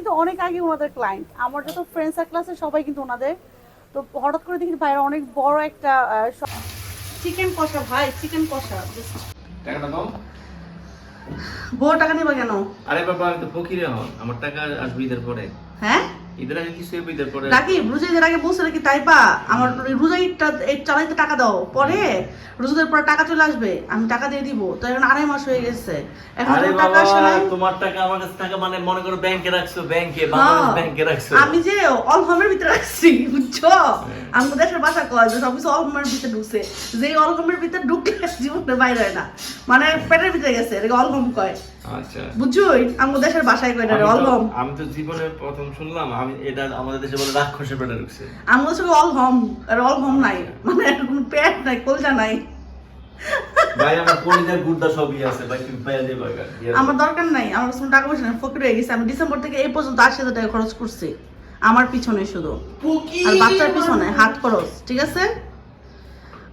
কিন্তু অনেক আগে ওনাদের ক্লায়েন্ট, আমার যত ফ্রেন্ড সার্কেল আছে সবাই কিন্তু ওনাদের। তো হঠাৎ করে দেখি ভাইরা অনেক বড় একটা চিকেন কষা, ভাই চিকেন কষা। টাকাটা দাও। বড় টাকা নিবা কেন? আরে বাবা আমি তো ফকির এখন, আমার টাকা আসবে ঈদের পরে। হ্যাঁ ঈদের আগে কিছু ঈদের পরে। নাকি রোজাইদের আগে বলছে নাকি তাই পা আমার রোজাইটা চালাইতে টাকা দাও, পরে রোজাদের পরে টাকা চলে আসবে, আমি টাকা দিয়ে দিব। তো এখন 2.5 মাস হয়ে গেছে, এখন আরে টাকা বাবা আসে নাই। তোমার টাকা আমার কাছে টাকা মানে মনে করো ব্যাংকে রাখছো, ব্যাংকে বাংলাদেশ ব্যাংকে রাখছো। আমি যে অলহমের ভিতরে রাখছি বুঝছো, আমাদের দেশের ভাষা কয় যে সবকিছু অলহমের ভিতরে ঢুকছে, যে অলহমের ভিতরে ঢুকলে জীবনের বাইরে হয় না, মানে পেটের ভিতরে গেছে, এটাকে অলহম কয়। আচ্ছা বুঝছোই আমাদের দেশের ভাষায় কয় এটা অলহম। আমি তো জীবনে প্রথম শুনলাম, আমি এটা আমাদের দেশে বলে রাক্ষসের পেটে ঢুকছে। আমাদের সঙ্গে অলহম, আর অলহম নাই, মানে কোনো পেট নাই, কলজা নাই। ভাই আমার কলিজার গুড়দা সবই আছে ভাই, তুমি পাইয়া দেবা। আমার দরকার নাই, আমার কাছে টাকা পয়সা নাই, ফকির হয়ে গেছে। আমি ডিসেম্বর থেকে এই পর্যন্ত 80,000 টাকা খরচ করছি আমার পিছনে শুধু, আর বাচ্চার পিছনে হাত খরচ, ঠিক আছে?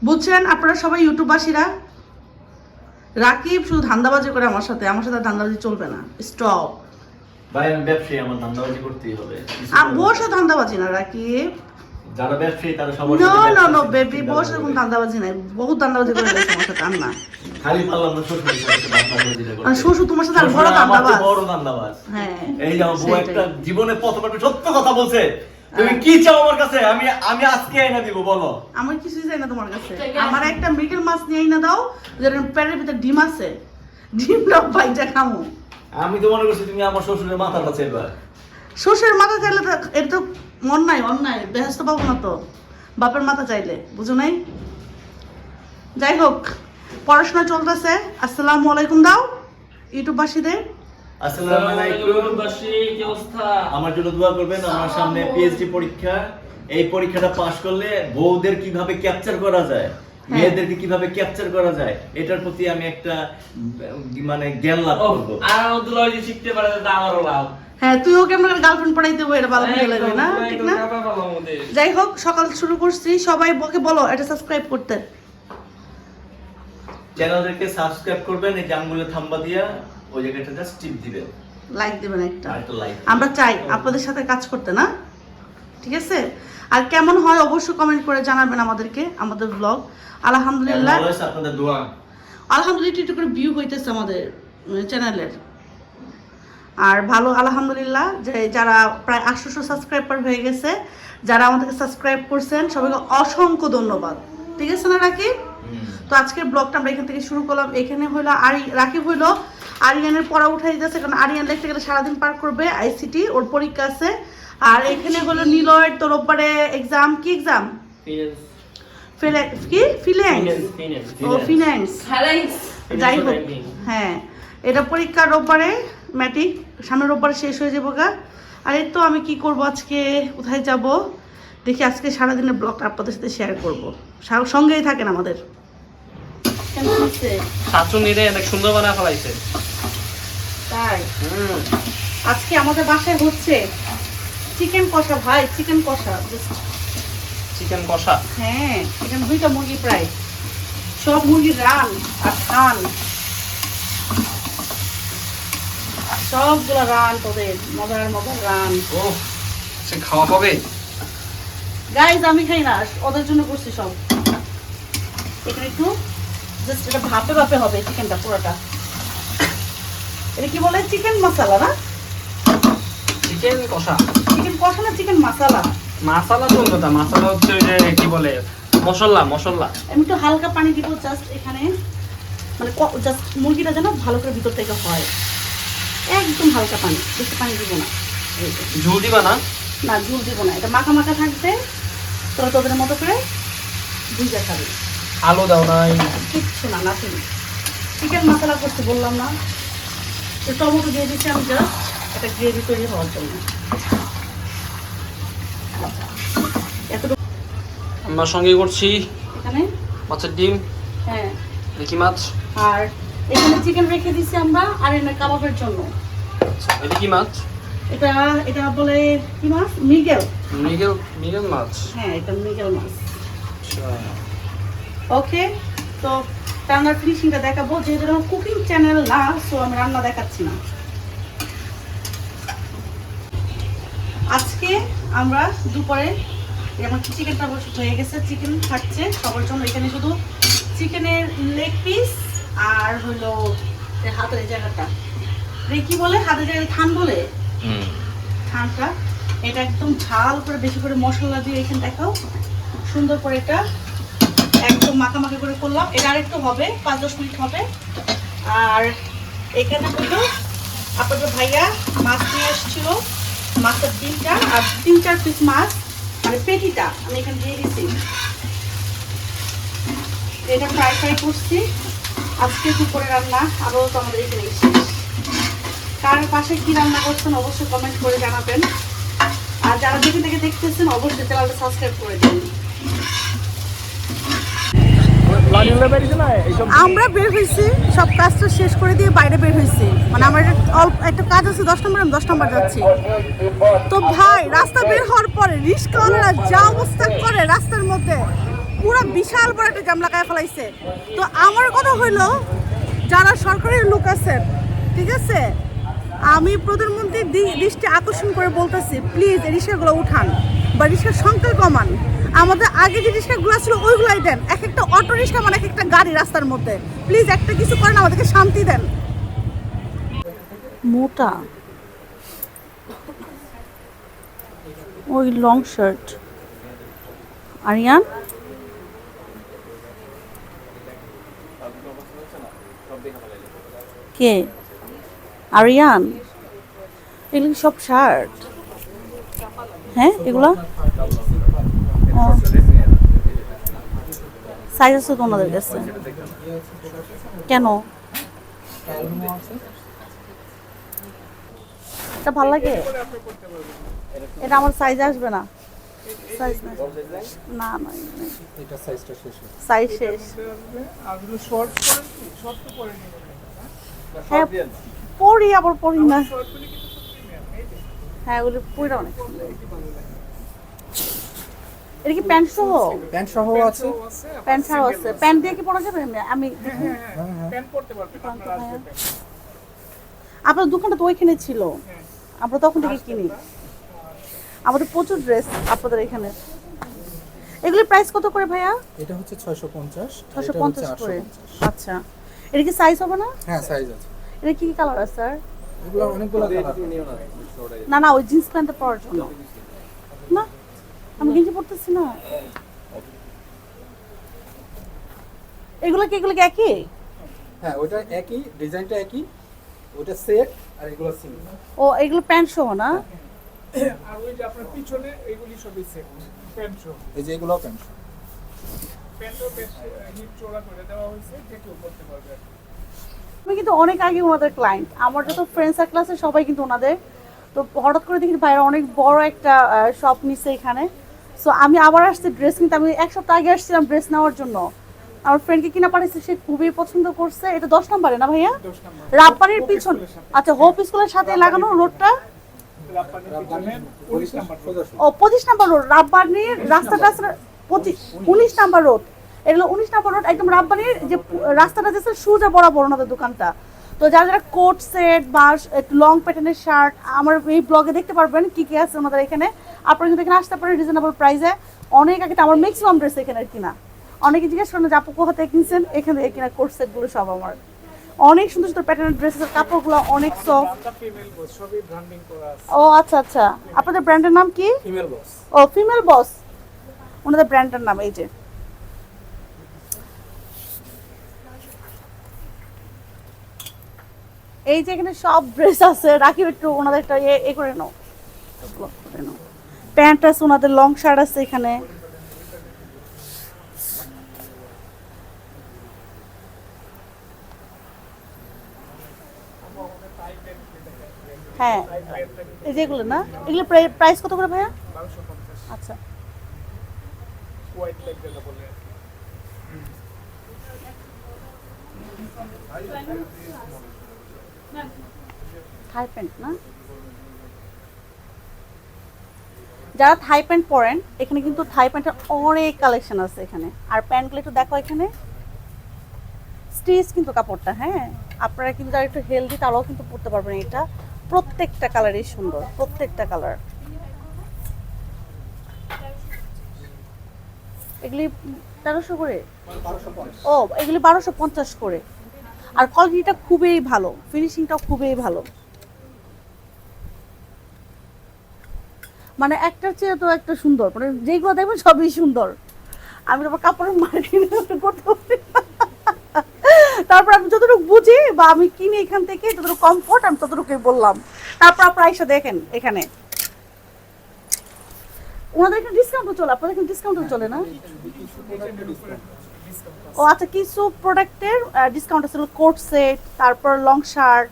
বুঝছেন আপনারা সবাই ইউটিউবাসীরা? রাকিব শুধু ধান্দাবাজি করে আমার সাথে ধান্দাবাজি চলবে না, স্টপ। ভাই আমি ব্যবসায়ী, আমার ধান্দাবাজি করতেই হবে। বসে ধান্দাবাজি না রাকিব, যারা ব্যবসায়ী তারা সবার নো সাথে নো নো ব্যবসা বেবি, চিন্তা বসে করবে। কোনো ধান্দাবাজি নাই, বহুত ধান্দাবাজি করে গেছে আমার সাথে। আন্না খালি পারলাম না শ্বশুরের সাথে ধান্দাবাজিটা করতে। আর শ্বশুর তোমার সাথে আর বড় শ্বশুর আমার চেয়ে ধান্দাবাজ। বড় ধান্দাবাজ। হ্যাঁ এই যে আমার বউ সেটাই। একটা জীবনে প্রথমবার সত্য কথা বলছে, তুমি কি চাও আমার কাছে, আমি আজকে এনে দিব বলো। আমার কিছুই চাই না তোমার কাছে, আমার একটা মৃগেল মাছ নিয়ে না দাও, যেটা পেটের ভিতরে ডিম আছে, ডিমটা বাইটা খামো। আমি তো মনে করছি তুমি আমার শ্বশুরের মাথার কাছে এবার। শ্বশুরের মাথা চাইলে তো এটা তো অন্যায়, অন্যায় বেহেস্ত পাবো না তো বাপের মাথা চাইলে, বুঝো নাই? যাই হোক, পড়াশোনা চলতেছে। আসসালামু আলাইকুম দাও ইউটিউববাসীদের। আসসালামু আলাইকুম। কি অবস্থা? আমার জন্য দোয়া করবেন, আমার সামনে পিএইচডি পরীক্ষা। এই পরীক্ষাটা পাশ করলে বউদের কিভাবে ক্যাপচার করা যায়, মেয়েদেরকে কিভাবে ক্যাপচার করা যায়, এটার প্রতি আমি একটা মানে জ্ঞান লাভ করব। আর আব্দুল্লাহ যদি শিখতে পারে তো আমারও লাভ। হ্যাঁ তুইও কেমন গার্লফ্রেন্ড পড়াইতে দেবো, এটা ভালো মজা লাগবে না, ঠিক না? যাই হোক, সকাল শুরু করছি, সবাই বকে বলো এটা সাবস্ক্রাইব করতে। চ্যানেলটাকে সাবস্ক্রাইব করবেন, এই আঙ্গুলে থাম্বা দিয়া ওই জায়গাটা জাস্ট টিপ দিবেন, লাইক দিবেন একটা। আর একটা লাইক। আমরা চাই আপনাদের সাথে কাজ করতে, না? ঠিক আছে? আর কেমন হয় অবশ্যই কমেন্ট করে জানাবেন আমাদেরকে, আমাদের ব্লগ। আলহামদুলিল্লাহ, আপনাদের দোয়া। আলহামদুলিল্লাহ একটু করে ভিউ হইতেছে আমাদের চ্যানেলের, আর ভালো আলহামদুলিল্লাহ। যে যারা প্রায় 800 সাবস্ক্রাইবার হয়ে গেছে, যারা আমাদেরকে সাবস্ক্রাইব করছেন সবাইকে অসংখ্য ধন্যবাদ, ঠিক আছে না রাকিব? তো আজকের ব্লগটা আমরা এখান থেকে শুরু করলাম। এখানে হইলো রাকিব হইলো আরিয়ানের পড়া উঠাই যাচ্ছে, কারণ আরিয়ান লিখতে গেলে সারাদিন পার করবে, আইসিটি ওর পরীক্ষা আছে। আর এখানে হলো নিলয়ের তোর ওপরে এক্সাম, কি এক্সাম? কি ফিনান্স? ও ফিনান্স। যাই হোক, হ্যাঁ এটা পরীক্ষা রোববারে, ম্যাট্রিক সামনের রোববারে শেষ হয়ে যাবো গা। আর এই তো আমি কি করব আজকে, কোথায় যাব দেখি, আজকে সারাদিনের ব্লগটা আপনাদের সাথে শেয়ার করবো, সঙ্গেই থাকেন আমাদের। শাশুড়িরে অনেক সুন্দর বানা ফেলাইছে। তাই আজকে আমাদের বাসায় হচ্ছে চিকেন কষা, ভাই চিকেন কষা। চিকেন কষা? হ্যাঁ এখানে 2টা মুরগি, প্রায় সব মুরগির রান আর খান, সবগুলো রান, তোদের মজার মজার রান। ও সে খাওয়া হবে। গাইজ আমি খাই না, ওদের জন্য করছি সব। এখানে একটু জাস্ট এটা ভাপে ভাপে হবে চিকেনটা পুরোটা। এটা কি বলে, চিকেন মশলা না? চিকেন কষা? চিকেন কষা না চিকেন মশলা? মশলা কোন কথা? মশলা হচ্ছে ওই যে কি বলে মশলা, মশলা। আমি একটু হালকা পানি দিব জাস্ট এখানে, মানে জাস্ট মুরগিটা যেন ভালো করে ভিতর থেকে হয়, একদম হালকা পানি, বেশি পানি দিব না। ঝোল দিবা না? না ঝুল দিব না, এটা মাখা মাখা থাকবে, তোরা তোদের মতো করে ভুজা খাবি। আলু দাও নাই? কিচ্ছু না, নাথিং। চিকেন মশলা করতে বললাম না, টমেটো দিয়ে দিচ্ছি আমি জাস্ট একটা গ্রেভি তৈরি হওয়ার জন্য। এতটুকু আমরা সঙ্গে করছি এখানে মাছের ডিম, হ্যাঁ, দেখি মাছ। আর এখানে চিকেন রেখে দিচ্ছি আমরা আর এনে কাবাবের জন্য। এটা কি মাছ? এটা এটা বলে কি মাছ? মৃগেল। মৃগেল? মৃগেল মাছ? হ্যাঁ এটা মৃগেল মাছ। আচ্ছা ওকে, তো রান্নার ফিনিশিংটা দেখাবো, যেহেতু কুকিং চ্যানেল না, সো আমি রান্না দেখাচ্ছি না। আজকে আমরা দুপুরে যেমন চিকেনটা হয়ে গেছে, চিকেন থাকছে সবার জন্য। এখানে শুধু চিকেনের লেগ পিস আর হলো হাতের এই জায়গাটা, কি বলে হাতের জায়গায় থান বলে, থানটা এটা একদম ঝাল করে বেশি করে মশলা দিয়ে এখানে দেখাও সুন্দর করে এটা একদম মাখামাখি করে করলাম। এটা আরেকটু হবে 5-10 মিনিট হবে। আর এখানে হলো আপনাদের ভাইয়া মাছ নিয়ে এসেছিল, মাছের ডিমটা আর 3-4 পিস মাছ মানে পেটিটা আমি এখানে দিয়ে দিচ্ছি। এটা ফ্রাই করছি আজকে দুপুরে রান্না। আবারও তো আমাদের এখানে শেষ। কার পাশে কি রান্না করছেন অবশ্যই কমেন্ট করে জানাবেন। আর যারা যেখান থেকে দেখতেছেন অবশ্যই চ্যানেলটা সাবস্ক্রাইব করে দিন। আমরা বের হয়েছি, সব কাজটা শেষ করে দিয়ে বাইরে বের হয়েছি। মানে আমার একটা কাজ আছে 10 নম্বর, আমি 10 নম্বর যাচ্ছি। তো ভাই রাস্তা বের হওয়ার পরে রিস্কাওয়ালারা যা অবস্থা করে রাস্তার মধ্যে, পুরো বিশাল বড় একটা জাম লাগায় ফেলাইছে। তো আমার কথা হইলো যারা সরকারি লোক আছেন, ঠিক আছে, আমি প্রধানমন্ত্রীর দৃষ্টি আকর্ষণ করে বলতেছি প্লিজ এই রিক্সাগুলো উঠান বা রিক্সার সংখ্যা কমান। আমাদের আগে যে রিক্সাগুলো ছিল ওইগুলাই দেন, এক একটা অটো রিক্সা মানে এক একটা গাড়ি রাস্তার মধ্যে। প্লিজ একটা কিছু করেন, আমাদেরকে শান্তি দেন। মোটা ওই লং শার্ট আরিয়ান, কে আরিয়ান? এগুলো সব শার্ট, হ্যাঁ এগুলো সাইজ আছে তো ওনাদের কাছে? কেন এটা ভালো লাগে? এটা আমার সাইজ আসবে না, সাইজ না না এটা সাইজটা শেষ, সাইজ শেষ। হ্যাঁ পরি আবার পরি না, হ্যাঁ ওগুলো পরি অনেক সুন্দর। এটা কি প্যান্ট সহ? প্যান্ট সহ আছে, প্যান্ট ছাড়াও আছে। প্যান্ট দিয়ে কি পরা যাবে? আমি প্যান্ট পরতে পারবেন আপনারা। আপনার দোকানটা তো ওইখানে ছিল, আমরা তখন থেকে কিনি। আমাদের প্রচুর ড্রেস আপনাদের এখানে। এগুলির প্রাইস কত করে ভাইয়া? এটা হচ্ছে 650, 650 করে। আচ্ছা, এটা কি সাইজ হবে না? হ্যাঁ সাইজ আছে। এটা কি কালার আছে স্যার? এগুলো অনেকগুলো কালার। না না ওই জিন্স প্যান্টে পরার জন্য না, আমি গেঞ্জি পরতেছি না। এগুলো কি একই? হ্যাঁ ওটা একই, ডিজাইনটা একই, ওটা সেট আর এগুলো সিঙ্গেল। ও এগুলো প্যান্ট সহ না? আর ওই যে আপনার পিছনে এইগুলি সবই সেট প্যান্ট সহ। এই যে এগুলো প্যান্ট। প্যান্টও বেশ হিপ চওড়া করে দেওয়া হয়েছে, যে কেউ করতে পারবে। আমি কিন্তু অনেক আগে ওনাদের ক্লায়েন্ট, আমার যত ফ্রেন্ড সার্কেল আছে সবাই কিন্তু ওনাদের। তো হঠাৎ করে দেখি ভাইরা অনেক বড় একটা শপ নিচ্ছে এখানে। সো আমি আবার আসছি ড্রেস কিনতে। আমি 1 সপ্তাহ আগে আসছিলাম ড্রেস নেওয়ার জন্য। আমার ফ্রেন্ডকে কিনা পাঠিয়েছে, সে খুবই পছন্দ করছে। এটা 10 নম্বরে না ভাইয়া? রাব্বানির পিছন, আচ্ছা হোপ স্কুলের সাথে লাগানো রোডটা। ও 25 নম্বর রোড, রাব্বানির রাস্তাটা 19 নম্বর রোড। এটা হলো 19 নম্বর রোড, একদম রাব্বানির যে রাস্তাটা যাচ্ছে সোজা বরাবর ওনাদের দোকানটা। তো যারা যারা কোট সেট বা একটু লং প্যাটার্নের শার্ট আমার এই ব্লগে দেখতে পারবেন কি কি আছে ওনাদের এখানে। আপনারা কিন্তু এখানে আসতে পারেন রিজনেবল প্রাইসে। অনেক আগে তো আমার ম্যাক্সিমাম ড্রেস এখানে কিনা। অনেকে জিজ্ঞেস করেন যে আপু কোথা থেকে কিনছেন, এখান থেকে কিনা কোট সেটগুলো সব আমার। অনেক সুন্দর সুন্দর প্যাটার্নের ড্রেসের কাপড়গুলো অনেক সফট। সবই ব্র্যান্ডিং করা আছে। ও আচ্ছা আচ্ছা, আপনাদের ব্র্যান্ডের নাম কি? Female box. ও ফিমেল বস, ওনাদের ব্র্যান্ডের নাম। এই যে এখানে সব ড্রেস আছে। রাখি একটু ওনাদের একটা এ করে নাও, প্যান্ট আছে ওনাদের, লং শার্ট আছে এখানে। হ্যাঁ এই যেগুলো না, এগুলো প্রাইস কত করে ভাইয়া? 1250। আচ্ছা হোয়াইট লেগ যেটা বলে। থাই প্যান্ট না? যারা থাই প্যান্ট পরেন এখানে কিন্তু থাই প্যান্টের অনেক কালেকশন আছে এখানে। আর প্যান্টগুলো একটু দেখো এখানে স্টিচ কিন্তু কাপড়টা। হ্যাঁ আপনারা কিন্তু যারা একটু হেলদি তারাও কিন্তু পরতে পারবেন। এটা প্রত্যেকটা কালারই সুন্দর, প্রত্যেকটা কালার। এগুলি 1300 করে। 1250। ও এগুলি 1250 করে। আর কোয়ালিটিটা খুবই ভালো, ফিনিশিংটাও খুবই ভালো। মানে একটার চেয়ে তো একটা সুন্দর, মানে যেগুলো দেখবেন সবই সুন্দর। আমি আমার কাপড়ের মার্কেটিং করতে পারি না। তারপর আমি যতটুকু বুঝি বা আমি কিনি এখান থেকে যতটুকু কমফোর্ট আমি ততটুকুই বললাম। তারপর আপনারা এসে দেখেন এখানে ওনাদের এখানে ডিসকাউন্টও চলে, আপনাদের এখানে ডিসকাউন্টও চলে না? ও আচ্ছা, কিছু প্রোডাক্টের ডিসকাউন্ট আছে, কোট সেট, তারপর লং শার্ট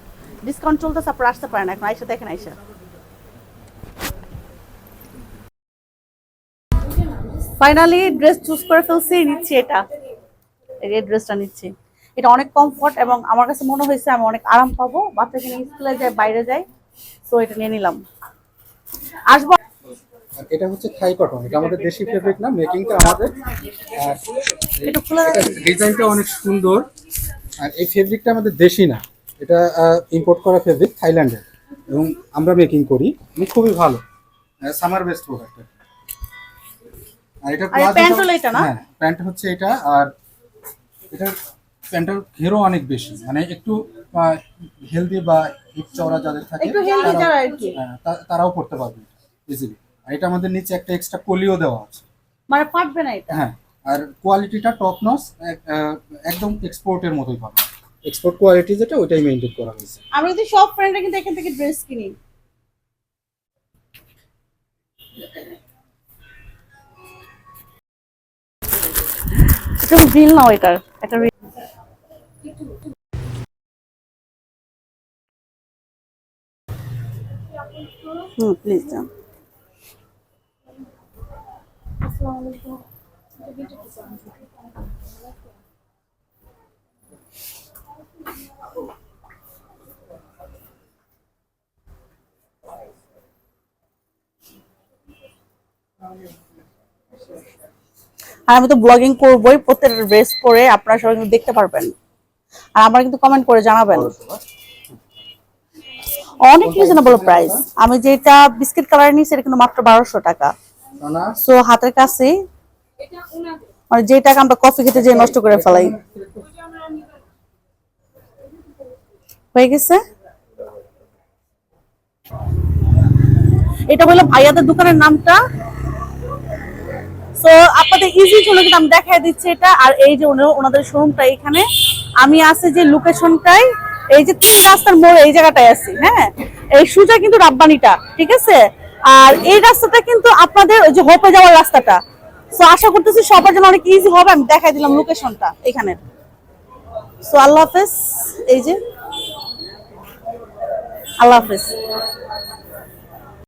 ডিসকাউন্ট চলতেছে, আপনারা আসতে পারেন এখন, আইসা দেখেন আইসা। ফাইনালি ড্রেস চুজ করে ফেলছি, নিচ্ছি এটা, এই ড্রেসটা নিচ্ছি। এটা অনেক কমফোর্ট এবং আমার কাছে মনে হয়েছে আমি অনেক আরাম পাবো, বাচ্চাকে নিয়ে স্কুলে যায়, বাইরে যায়, তো এটা নিয়ে নিলাম। আসবো। আর এটা হচ্ছে থাই কটন, এটা আমাদের দেশি ফেব্রিক না, মেকিংটা আমাদের। আর এটা খুলে ডিজাইনটা অনেক সুন্দর। আর এই ফেব্রিকটা আমাদের দেশি না, এটা ইম্পোর্ট করা ফেব্রিক থাইল্যান্ডের, এবং আমরা মেকিং করি, খুবই ভালো, সামার বেস্ট প্রোডাক্ট। আর এটা আর প্যান্ট হলো এটা না? হ্যাঁ, প্যান্ট হচ্ছে এটা। আর এটা প্যান্টের ঘেরও অনেক বেশি, মানে একটু হেলদি বা হিপ চওড়া যাদের থাকে একটু হেলদি যারা আর কি, তারাও পড়তে পারবে ইজিলি। আর এটা আমাদের নিচে একটা এক্সট্রা কলিও দেওয়া আছে, মানে ফাটবে না এটা। হ্যাঁ। আর কোয়ালিটিটা টপ নচ, একদম এক্সপোর্টের মতোই পাবে, এক্সপোর্ট কোয়ালিটি যেটা ওইটাই মেইনটেইন করা হয়েছে। আমি কিন্তু সব ফ্রেন্ডরা কিন্তু এখান থেকে ড্রেস কিনি। এটা রিল নাও, এটার একটা প্লিজ যান। আর আমি তো ব্লগিং করবোই, প্রত্যেকটা ড্রেস পরে আপনারা সবাই কিন্তু দেখতে পারবেন, আর আমার কিন্তু কমেন্ট করে জানাবেন। অনেক রিজনেবল প্রাইস। আমি যেটা বিস্কিট কালার নিয়েছি এটা কিন্তু মাত্র 1200 টাকা। সো হাতের কাছে, মানে যে টাকা আমরা কফি খেতে যে নষ্ট করে ফেলাই, হয়ে গেছে। এটা বললাম ভাইয়াদের দোকানের নামটা। সো আপনাদের ইজি চলে কিন্তু আমি দেখাই দিচ্ছি এটা। আর এই যে ওনাদের শোরুমটা এখানে, আমি আছি যে লোকেশনটাই, এই যে 3 রাস্তার মোড় এই জায়গাটায় আছি, হ্যাঁ। এই সোজা কিন্তু রাব্বানিটা, ঠিক আছে। আর এই রাস্তাটা কিন্তু আপনাদের ওই যে হোপে যাওয়ার রাস্তাটা। সো আশা করতেছি সবার জন্য অনেক ইজি হবে। আমি দেখাই দিলাম লোকেশনটা এখানে। সো আল্লাহ হাফেজ, এই যে আল্লাহ হাফেজ।